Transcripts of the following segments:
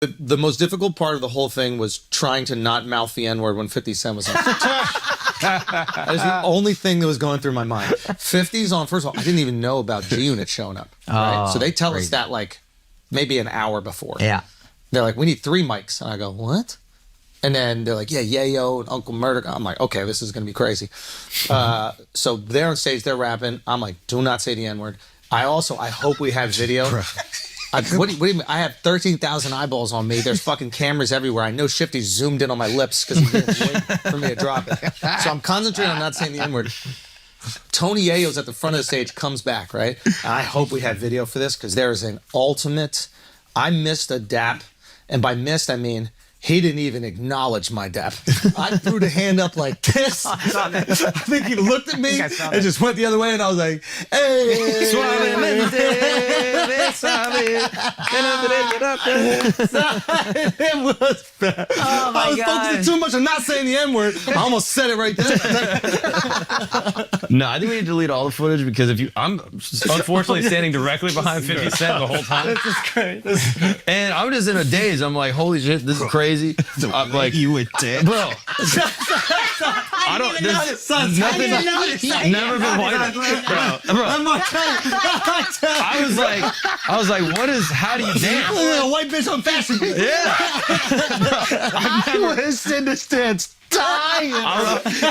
The most difficult part of the whole thing was trying to not mouth the N-word when 50 Cent was on. That was the only thing that was going through my mind. 50's on, first of all, I didn't even know about G-Unit showing up. Right? So they tell us that like maybe an hour before. Yeah. They're like, we need 3 mics. And I go, what? And then they're like, yeah, Yayo and Uncle Murder. I'm like, okay, this is going to be crazy. So they're on stage, they're rapping. I'm like, do not say the N-word. I hope we have video. What do you mean? I have 13,000 eyeballs on me. There's fucking cameras everywhere. I know Shifty zoomed in on my lips because he didn't wait for me to drop it. So I'm concentrating on not saying the N-word. Tony Yayo's at the front of the stage, comes back, right? And I hope we have video for this because there is an ultimate. I missed a dap. And by missed, I mean he didn't even acknowledge my dap. I threw the hand up like this. I think he looked at me and just went the other way, and I was like, hey. It was bad. Oh my I was God. focusing too much on not saying the N-word. I almost said it right there. No, I think we need to delete all the footage because I'm unfortunately standing directly behind 50 Cent the whole time. This is great. And I'm just in a daze. I'm like, holy shit, this is crazy. I'm like, you would dead. bro. I don't. didn't even notice. I didn't notice. Never been whiter, bro. I was like, what is? How do you dance? A white bitch on fashion. Yeah. I was in the stands dying. Don't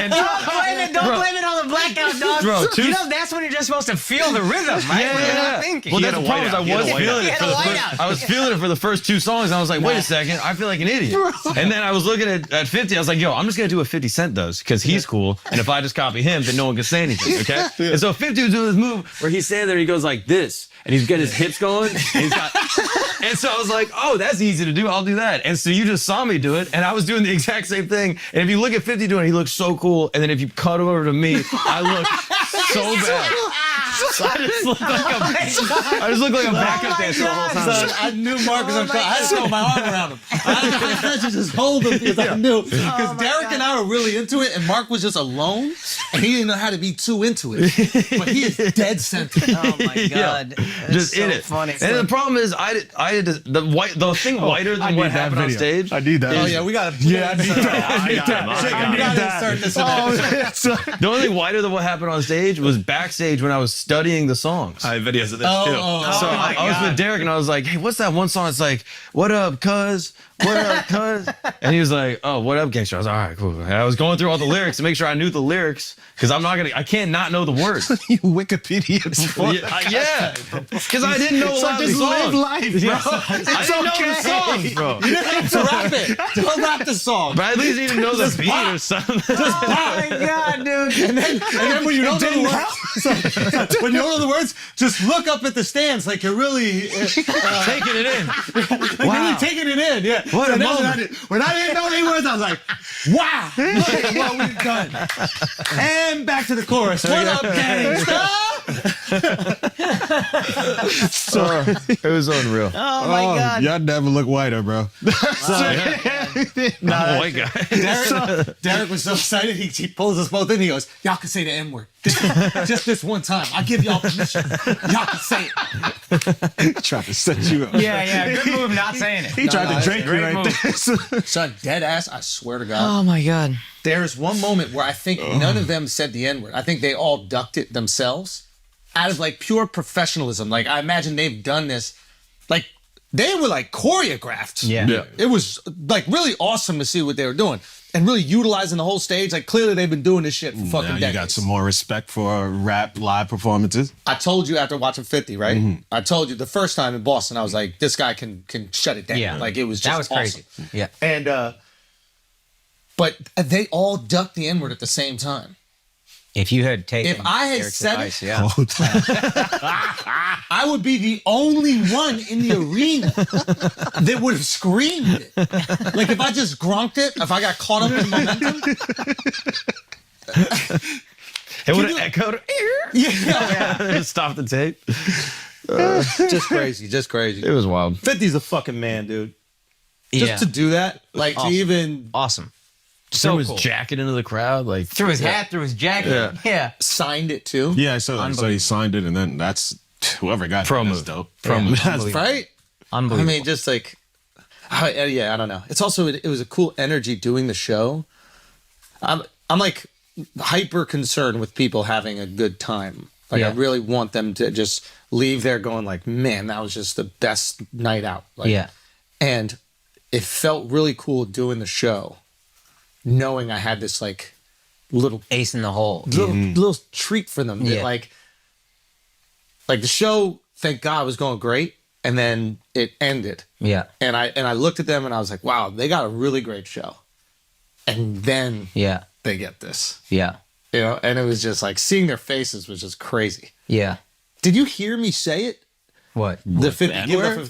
blame it on the blackout, dog. Bro, you know that's when you're just supposed to feel the rhythm, right? When you're not thinking. Well, that's the problem. I was feeling it for the first 2 songs. And I was like, wait a second, I feel like an idiot. And then I was looking at 50. I was like, yo, I'm just gonna do what 50 Cent does because he's cool. And if I just copy him, then no one can say anything. Okay. And so 50 was doing this move where he's standing there, he goes like this, and he's getting his hips going. And so I was like, oh, that's easy to do. I'll do that. And so you just saw me do it, and I was doing the exact same thing. And if you look at 50 doing it, he looks so cool. And then if you cut over to me, I look so bad. I just look like a backup dancer the whole time. Son, I knew Mark was on fire. I had to throw my arm around him. I had to just hold him because I knew. Because Derek and I were really into it, and Mark was just alone, and he didn't know how to be too into it. But he is dead center. Oh my God. Just so in it. Funny. And the problem is, the thing whiter than what happened on stage. I need that. Oh yeah, we got to. Yeah, I need that. We got to insert this in there. The only thing whiter than what happened on stage was backstage when I was studying the songs. I have videos of this So I was with Derek and I was like, hey, what's that one song? It's like, what up, cuz? What up, cuz? And he was like, oh, what up, gangster? I was like, all right, cool. And I was going through all the lyrics to make sure I knew the lyrics because I can't not know the words. You Wikipedia before. Yeah. Because I didn't know a lot of the songs. Live life, bro. I didn't know the songs, bro. You didn't have to rap it. Don't rap the song. But at least you didn't know the beat or something. Oh my God, dude. And then when you don't know the words, when you don't know the words, just look up at the stands like you're really Taking it in. really taking it in. Yeah. What a that's moment. when I didn't know any words, I was like, wow, look at what we've done. And back to the chorus. What up, gangsta? It was unreal. Oh my God. Y'all never look whiter, bro. I'm a white guy. Derek was so excited, he pulls us both in. He goes, y'all can say the N-word. Just this one time. I give y'all permission. Y'all can say it. Tried to set you up. Yeah. Good move not saying it. He tried to drink you right there. Son, dead ass, I swear to God. Oh my God. There's one moment where I think none of them said the N-word. I think they all ducked it themselves out of like pure professionalism. Like I imagine they've done this, like they were like choreographed. Yeah. It was like really awesome to see what they were doing and really utilizing the whole stage. Like clearly they've been doing this shit for fucking Now decades. you got some more respect for rap live performances. I told you after watching 50, right? I told you the first time in Boston, I was like, this guy can shut it down. Yeah. Like it was just That was crazy. awesome. Yeah. And but they all ducked the N-word at the same time. If you had taken If I had Eric's said advice, it, yeah. I would be the only one in the arena that would have screamed it. Like if I just gronked it, if I got caught up in momentum. It would have echoed. Yeah. Stop the tape. Just crazy, just crazy. It was wild. 50's a fucking man, dude. Just to do that, like Awesome. to even Awesome. Threw So his cool. jacket into the crowd, like Through his hat, through his jacket. Yeah. signed it too. Yeah, so he signed it, and then that's whoever got Pro it. That's move. dope. Pro move. That's Right? I Unbelievable. mean, just like Yeah, I don't know. It's also it was a cool energy doing the show. I'm like hyper concerned with people having a good time. Like I really want them to just leave there going like, man, that was just the best night out. Like, and it felt really cool doing the show, knowing I had this like little ace in the hole, little treat for them. That, like the show, thank God, was going great, and then it ended. Yeah, and I looked at them and I was like, wow, they got a really great show, and then they get this. Yeah, you know, and it was just like seeing their faces was just crazy. Yeah, did you hear me say it? What? The 50 word?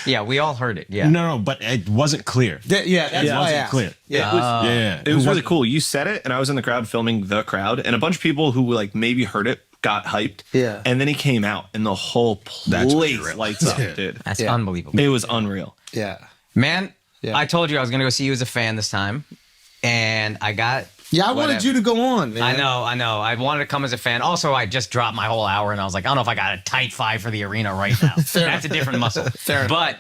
Yeah, we all heard it. Yeah. No, but it wasn't clear. That's why it wasn't clear. It was really cool. You said it, and I was in the crowd filming The Crowd, and a bunch of people who like maybe heard it got hyped. Yeah. And then he came out, and the whole place lights up, dude. That's unbelievable. It was unreal. Yeah. Man, I told you I was going to go see you as a fan this time, and I got... Yeah, I wanted you to go on, man. I know. I wanted to come as a fan. Also, I just dropped my whole hour, and I was like, I don't know if I got a tight 5 for the arena right now. That's a different muscle. But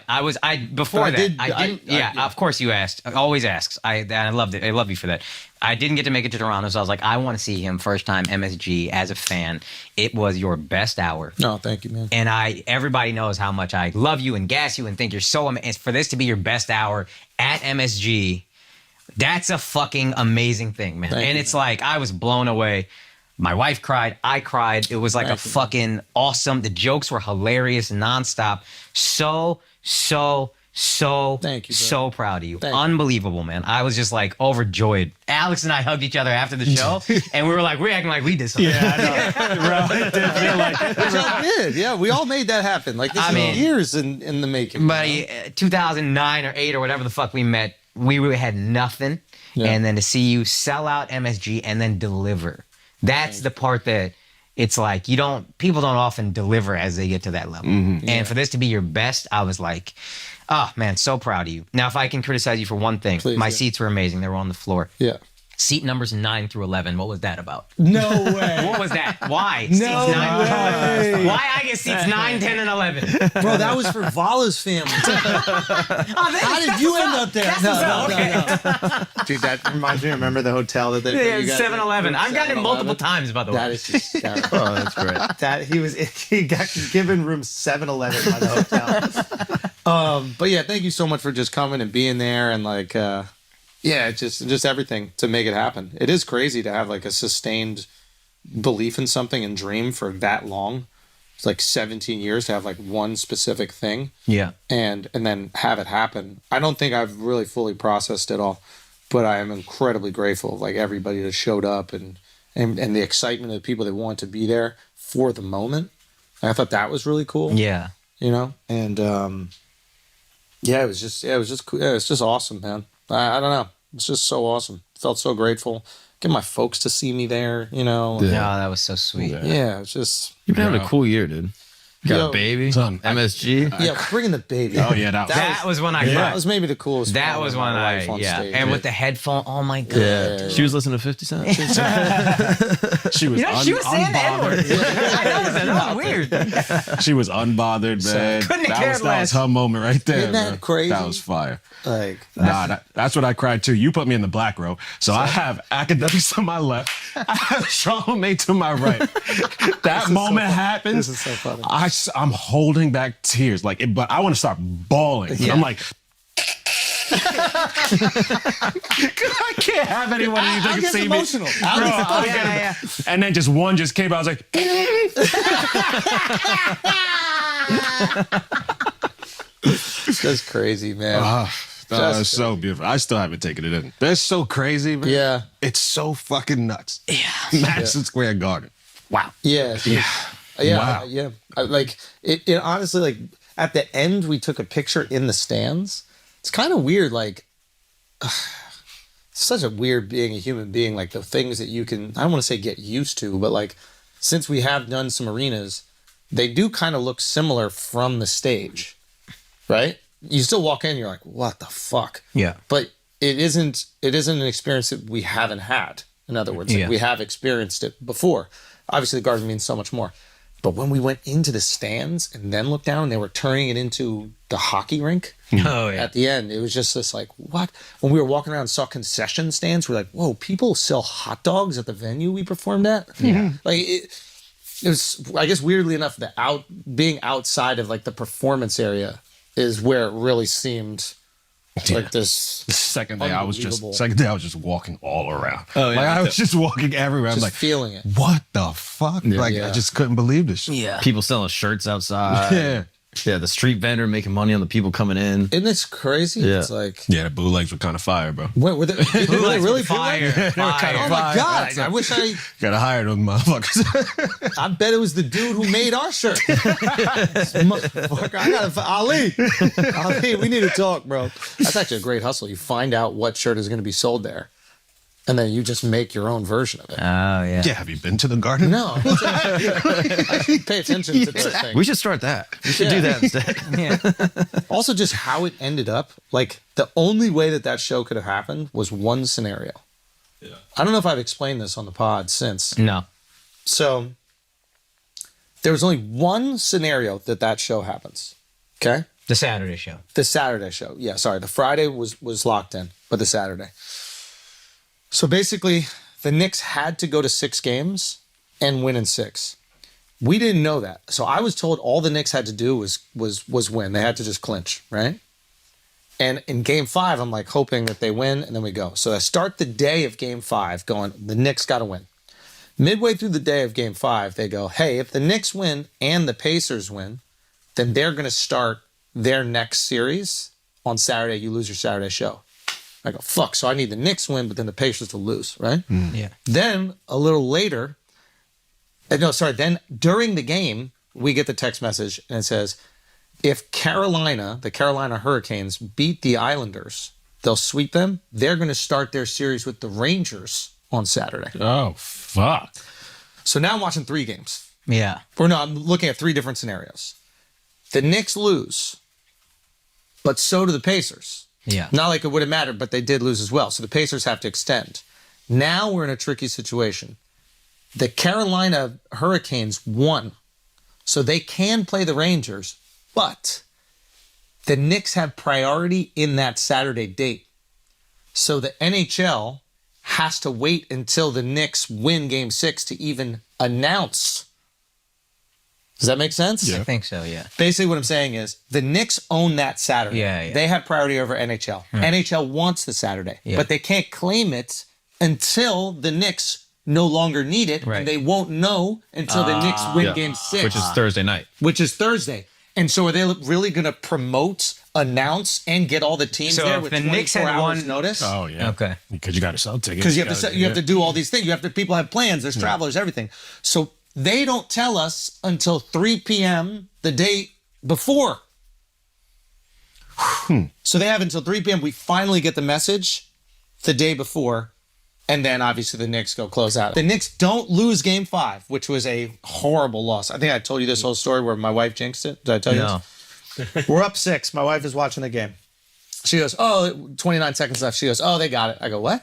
before that, of course you asked. Always asks. I loved it. I love you for that. I didn't get to make it to Toronto, so I was like, I want to see him first time MSG as a fan. It was your best hour. No, thank you, man. And everybody knows how much I love you and gas you and think you're so amazing. For this to be your best hour at MSG. That's a fucking amazing thing, man. And it's like, I was blown away. My wife cried. I cried. It was like a fucking awesome. The jokes were hilarious, nonstop. So thank you, so proud of you. Unbelievable, man. I was just like overjoyed. Alex and I hugged each other after the show, and we were acting like we did something. Yeah, I know. Bro, it did feel like it. Which I did. Yeah, we all made that happen. Like, this is years in the making. But 2009 or 8 or whatever the fuck we met, we really had nothing. Yeah. And then to see you sell out MSG and then deliver. That's the part that it's like people don't often deliver as they get to that level. Mm-hmm. And for this to be your best, I was like, oh man, so proud of you. Now, if I can criticize you for one thing, my seats were amazing. They were on the floor. Yeah. Seat numbers 9 through 11. What was that about? No way. What was that? Why? No seats 9 way. Why I get seats 9, 10, and 11? Bro, that was for Vala's family. How did you end up there? No. Dude, that reminds me. Remember the hotel that they? Yeah, 7-Eleven. I've gotten it multiple times, by the way. That is just terrible. Oh, that's great. He got given room 7-Eleven by the hotel. But yeah, thank you so much for just coming and being there and like. Yeah, just everything to make it happen. It is crazy to have like a sustained belief in something and dream for that long. It's like 17 years to have like one specific thing. Yeah. And then have it happen. I don't think I've really fully processed it all, but I am incredibly grateful of like everybody that showed up and the excitement of the people that want to be there for the moment. I thought that was really cool. Yeah. You know? And it was just cool. Yeah, it's just awesome, man. I don't know. It's just so awesome. Felt so grateful. Get my folks to see me there, you know. Yeah, that was so sweet. Yeah, it's just... You've been having a cool year, dude. You got a baby, son, MSG. Yeah, bringing the baby. Oh yeah, that was when I. Yeah. That was maybe the coolest. That was when I. Yeah, stage. And with the headphone. Oh my god. Yeah. She was listening to 50 Cent. She was. She was saying N-word. That was weird. She was unbothered, man. That was her moment right there. Isn't that crazy? That was fire. Like that's what I cried too. You put me in the black row, so I have academics on my left, I have Charlamagne to my right. That moment happens. This is so funny. I'm holding back tears, but I want to start bawling. Yeah. I'm like, I can't have anyone who can see emotional. me. Yeah. And then one just came out. I was like, that's crazy, man. That was so beautiful. I still haven't taken it in. That's so crazy, man. Yeah. It's so fucking nuts. Yeah. Madison Square Garden. Wow. Yeah. Wow. Yeah. Like it honestly, like at the end, we took a picture in the stands. It's kind of weird. Like, it's such a weird being a human being. Like the things that you can, I don't want to say get used to, but like since we have done some arenas, they do kind of look similar from the stage, right? You still walk in, you're like, what the fuck? Yeah. But it isn't an experience that we haven't had. In other words, like we have experienced it before. Obviously, the garden means so much more. But when we went into the stands and then looked down and they were turning it into the hockey rink Oh yeah. at the end, it was just this like, what? When we were walking around and saw concession stands, we're like, whoa, people sell hot dogs at the venue we performed at? Yeah. Like it was, I guess weirdly enough, being outside of like the performance area is where it really seemed like this. The second day I was unbelievable. just walking all around. Oh, yeah, Like I me was just walking everywhere. I'm Just like, feeling it. what the fuck? Like Yeah. I just couldn't believe this shit. Yeah. People selling shirts outside. Yeah. Yeah, the street vendor making money on the people coming in. Isn't this crazy? Yeah. It's like, Yeah, the bootlegs were kind of fire, bro. were they really fire. fire? Fire. Oh my God. I wish Gotta hire those motherfuckers. I bet it was the dude who made our shirt. Motherfucker, I gotta Ali, we need to talk, bro. That's actually a great hustle. You find out what shirt is going to be sold there, and then you just make your own version of it. Oh yeah. Yeah, have you been to the garden? No, I should pay attention to this thing. We should start that. We should do that instead. Yeah. Also, just how it ended up. Like the only way that show could have happened was one scenario. Yeah. I don't know if I've explained this on the pod since. No. So there was only one scenario that show happens. Okay. The Saturday show. The Saturday show. Yeah, sorry. The Friday was locked in, but the Saturday. So basically, the Knicks had to go to 6 games and win in 6. We didn't know that. So I was told all the Knicks had to do was win. They had to just clinch, right? And in game 5, I'm like hoping that they win and then we go. So I start the day of game 5 going, the Knicks got to win. Midway through the day of game 5, they go, hey, if the Knicks win and the Pacers win, then they're going to start their next series on Saturday. You lose your Saturday show. I go, fuck. So I need the Knicks win, but then the Pacers to lose, right? Yeah. Then a little later, then during the game, we get the text message and it says, if the Carolina Hurricanes beat the Islanders, they'll sweep them. They're going to start their series with the Rangers on Saturday. Oh, fuck. So now I'm watching 3 games. Yeah. Or no, I'm looking at 3 different scenarios. The Knicks lose, but so do the Pacers. Yeah. Not like it would have mattered, but they did lose as well. So the Pacers have to extend. Now we're in a tricky situation. The Carolina Hurricanes won, so they can play the Rangers, but the Knicks have priority in that Saturday date. So the NHL has to wait until the Knicks win Game 6 to even announce. Does that make sense? I think so. Yeah. Basically, what I'm saying is the Knicks own that Saturday. Yeah. They have priority over NHL. NHL wants the Saturday, but they can't claim it until the Knicks no longer need it. Right. And they won't know until the Knicks win Game 6. Which is Thursday night. Which is Thursday. And so are they really going to promote, announce, and get all the teams So there if with the 24 Knicks had hours won- notice? Oh, yeah. Okay. Because you got to sell tickets. Because you have to do all these things. People have plans. There's travelers, everything. So they don't tell us until 3 p.m. the day before. So they have until 3 p.m. We finally get the message the day before. And then obviously the Knicks go close out. The Knicks don't lose Game 5, which was a horrible loss. I think I told you this whole story where my wife jinxed it. Did I tell you this? We're up 6. My wife is watching the game. She goes, 29 seconds left. She goes, they got it. I go, what?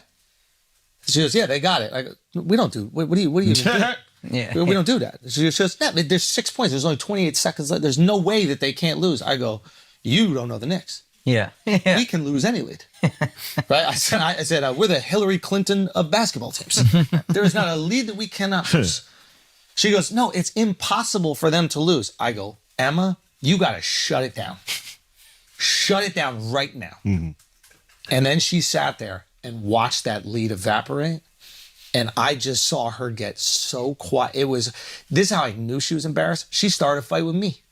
She goes, yeah, they got it. I go, we don't do, what do you even do? Yeah. We don't do that. She goes, yeah, there's 6 points. There's only 28 seconds left. There's no way that they can't lose. I go, you don't know the Knicks. Yeah. We can lose any lead. Right? I said, we're the Hillary Clinton of basketball teams. There is not a lead that we cannot lose. She goes, no, it's impossible for them to lose. I go, Emma, you got to shut it down. Shut it down right now. Mm-hmm. And then she sat there and watched that lead evaporate. And I just saw her get so quiet. This is how I knew she was embarrassed. She started a fight with me.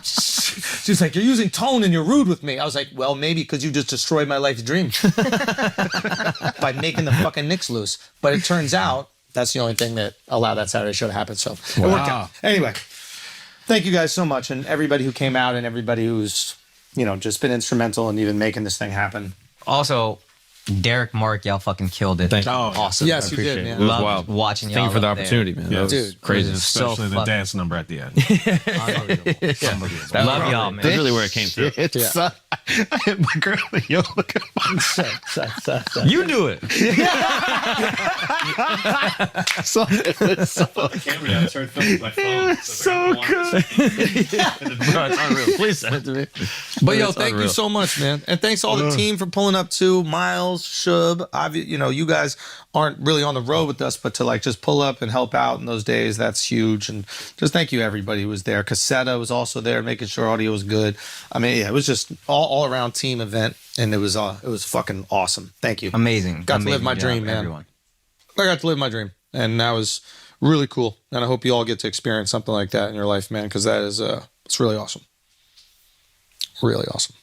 She's like, you're using tone and you're rude with me. I was like, well, maybe because you just destroyed my life's dream by making the fucking Knicks lose. But it turns out that's the only thing that allowed that Saturday show to happen. So it worked out. Anyway, thank you guys so much. And everybody who came out and everybody who's, just been instrumental in even making this thing happen. Also, Derek, Mark, y'all fucking killed it. Thank you. Oh, Awesome. Yes, I you appreciate did, it. man. It was Loved wild. watching Thank you y'all for the up there. opportunity, man. That was Dude, crazy. Especially the fucking- dance number at the end. Love y'all, man. That's really where it came through. It's I hit my girl. Yo, look at my You do it. Camera down, started filming my phone. so good. Bro, it's unreal. Please send it to me. But yo, It's thank you unreal. so much, man, and thanks all the team for pulling up too. Miles, Shub, you guys aren't really on the road with us, but to like just pull up and help out in those days, that's huge. And just thank you everybody who was there. Cassetta was also there, making sure audio was good. I mean, yeah, it was just all around team event, and it was fucking awesome. Thank you. Amazing. Got to live my dream, man. Everyone. I got to live my dream, and that was really cool. And I hope you all get to experience something like that in your life, man, because that is it's really awesome. Really awesome.